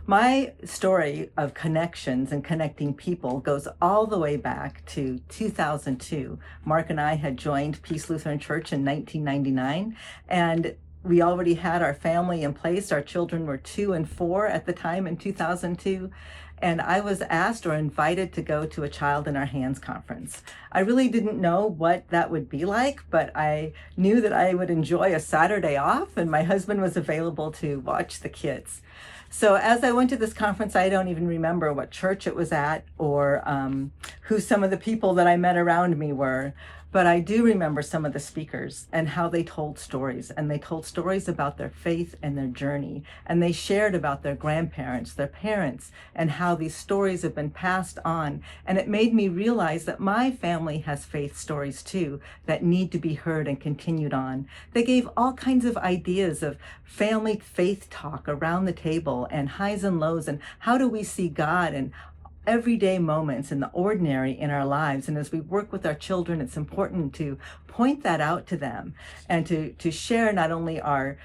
My story of connections and connecting people goes all the way back to 2002. Mark and I had joined Peace Lutheran Church in 1999, and we already had our family in place. Our children were 2 and 4 at the time in 2002. And I was asked or invited to go to a Child in Our Hands conference. I really didn't know what that would be like, but I knew that I would enjoy a Saturday off, and my husband was available to watch the kids. So as I went to this conference, I don't even remember what church it was at or who some of the people that I met around me were. But I do remember some of the speakers and how they told stories. And they told stories about their faith and their journey. And they shared about their grandparents, their parents, and how these stories have been passed on. And it made me realize that my family has faith stories too that need to be heard and continued on. They gave all kinds of ideas of family faith talk around the table and highs and lows, and how do we see God and everyday moments in the ordinary in our lives. And as we work with our children, it's important to point that out to them and to share not only our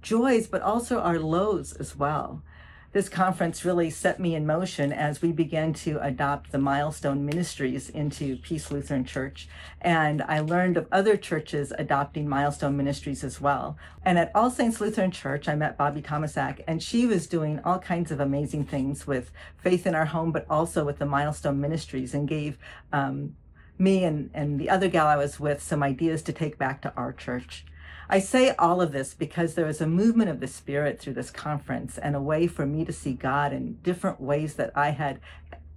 joys, but also our lows as well. This conference really set me in motion as we began to adopt the milestone ministries into Peace Lutheran Church. And I learned of other churches adopting milestone ministries as well. And at All Saints Lutheran Church, I met Bobby Tomasak, and she was doing all kinds of amazing things with Faith in Our Home, but also with the milestone ministries, and gave me and the other gal I was with some ideas to take back to our church. I say all of this because there was a movement of the Spirit through this conference and a way for me to see God in different ways that I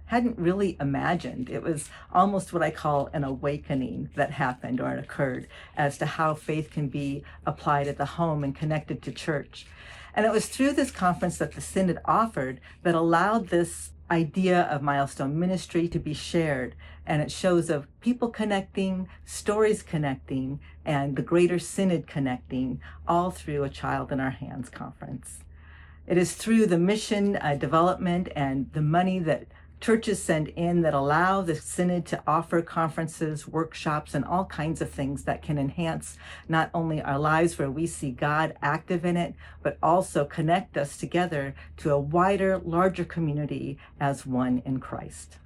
hadn't really imagined. It was almost what I call an awakening that happened or occurred as to how faith can be applied at the home and connected to church. And it was through this conference that the Synod offered that allowed this idea of milestone ministry to be shared. And it shows of people connecting, stories connecting, and the greater Synod connecting, all through a Child in Our Hands conference. It is through the mission development and the money that churches send in that allow the Synod to offer conferences, workshops, and all kinds of things that can enhance not only our lives where we see God active in it, but also connect us together to a wider, larger community as one in Christ.